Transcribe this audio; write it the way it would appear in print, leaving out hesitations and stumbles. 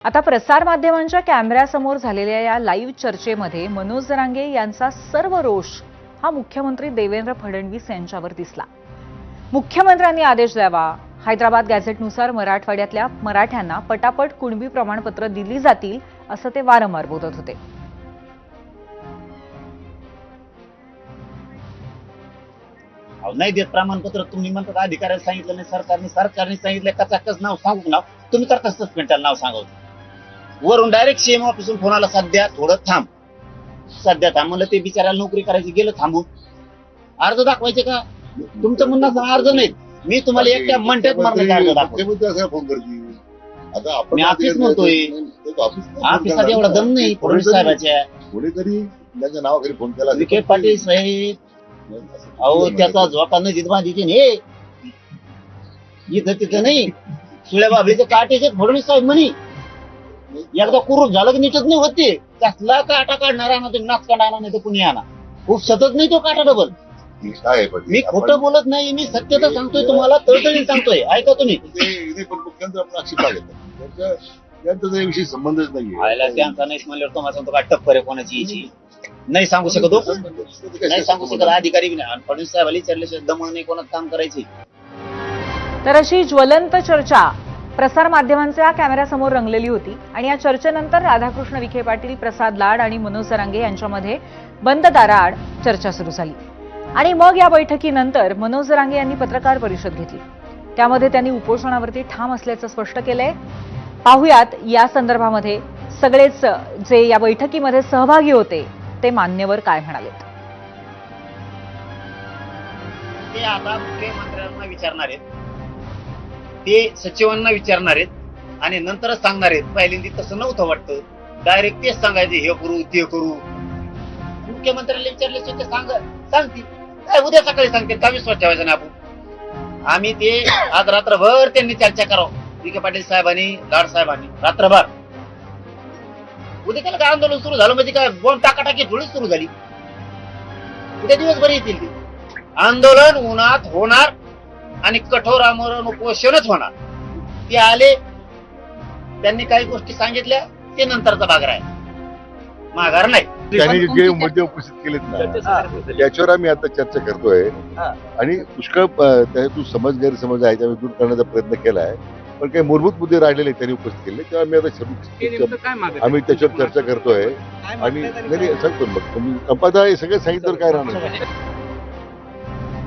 आता प्रसार माध्यमांच्या कॅमेऱ्यासमोर झालेल्या या लाईव्ह चर्चेमध्ये मनोज जरांगे यांचा सर्व रोष हा मुख्यमंत्री देवेंद्र फडणवीस यांच्यावर दिसला। मुख्यमंत्र्यांनी आदेश द्यावा, हैदराबाद गॅझेटनुसार मराठवाड्यातल्या मराठ्यांना पटापट कुणबी प्रमाणपत्र दिली जातील असं ते वारंवार बोलत होते। नाही देत प्रमाणपत्र, तुम्ही म्हणतात अधिकाऱ्याला सांगितलं नाही, सरकारने सांगितलं कचाकच नाव सांगू नाव, तुम्ही करता सस्पेंड त्याला नाव सांगवतो वरून डायरेक्ट सीएम ऑफिसून फोन आला, सध्या थोडं थांब, सध्या थांब म्हणलं, ते बिचारायला नोकरी करायची गेलं थांबून। अर्ज दाखवायचे का? तुमचं म्हणणं अर्ज नाही, मी तुम्हाला एकट्या म्हणतात मारण्याचा अर्ज दाखवतो। फोन करते आता आपण मी ऑफिस म्हणतोय, ऑफिसात एवढा दम नाही फडणवीस साहेबाच्या। कोणीतरी त्याच्या नावाखाली फोन केला, विखे पाटील साहेब, अहो त्याचा झोका नदीत बांधीचे नाही, इथं तिथं नाही, सुळ्या बाबळीचे काटेचे फडणवीस साहेब म्हणी एकदा कुरूप झालं की नीटच नाही होते, कसला काटा काढणार ना तुम्ही, नाच काढणार नाही तर कुणी आणा, खूप सतत नाही तो काटा डबल। मी खोटं बोलत नाही, मी सत्यता सांगतोय तुम्हाला, तळतळीने सांगतोय, ऐका तुम्ही। त्यांचा संबंधच नाही, त्यांचा नाही म्हणल्यावर तुम्हाला सांगतो का टप्पर आहे कोणाची याची, नाही सांगू शकत हो, नाही सांगू शकत अधिकारी बी नाही। फडणवीस साहेबांनी विचारल्याशिवाय दमण नाही कोणाचं काम करायची। तर अशी ज्वलंत चर्चा प्रसार माध्यमांच्या कॅमेऱ्यासमोर रंगलेली होती आणि या चर्चेनंतर राधाकृष्ण विखे पाटील, प्रसाद लाड आणि मनोज जरांगे यांच्यामध्ये बंद दाराआड चर्चा सुरू झाली। आणि मग या बैठकीनंतर मनोज जरांगे यांनी पत्रकार परिषद घेतली, त्यामध्ये त्यांनी उपोषणावरती ठाम असल्याचं स्पष्ट केलंय। पाहुयात या संदर्भामध्ये सगळेच जे या बैठकीमध्ये सहभागी होते ते मान्यवर काय म्हणाले। ते आता मुख्यमंत्र्यांना विचारणार आहेत, ते सचिवांना विचारणार आहेत आणि नंतरच सांगणार आहेत। पहिल्यांदी तसं नव्हतं वाटतं, डायरेक्ट तेच सांगायचे, हे करू ते करू। मुख्यमंत्र्यांना विचारल्याशिवाय ते सांगतील काय, उद्या सकाळी सांगतील का? विश्वास ठेवायचा ना आपण। आम्ही ते आज रात्रभर त्यांनी चर्चा करावं, विखे पाटील साहेबांनी, लाड साहेबांनी, रात्रभर। उद्या त्याला काय आंदोलन सुरू झालं म्हणजे काय बॉम्ब टाकाटाकी थोडी सुरू झाली, उद्या दिवसभर येतील ते आंदोलन, उन्हात होणार आणि कठोर आमरण उपोषणच होणार। ते आले, त्यांनी काही गोष्टी सांगितल्या, ते नंतरचा भाग राहील, माघार नाही। त्यांनी जे मुद्दे उपस्थित केलेत ना, त्याच्यावर आम्ही आता चर्चा करतोय आणि पुष्कळ त्यातून समज गैरसमज आहे त्यामुळे दूर करण्याचा प्रयत्न केला आहे, पण काही मूलभूत मुद्दे राहिलेले त्यांनी उपस्थित केले, तेव्हा आम्ही आता आम्ही त्याच्यावर चर्चा करतोय आणि सांगतो मग तुम्ही संपादा हे सगळं सांगितलं काय राहणार।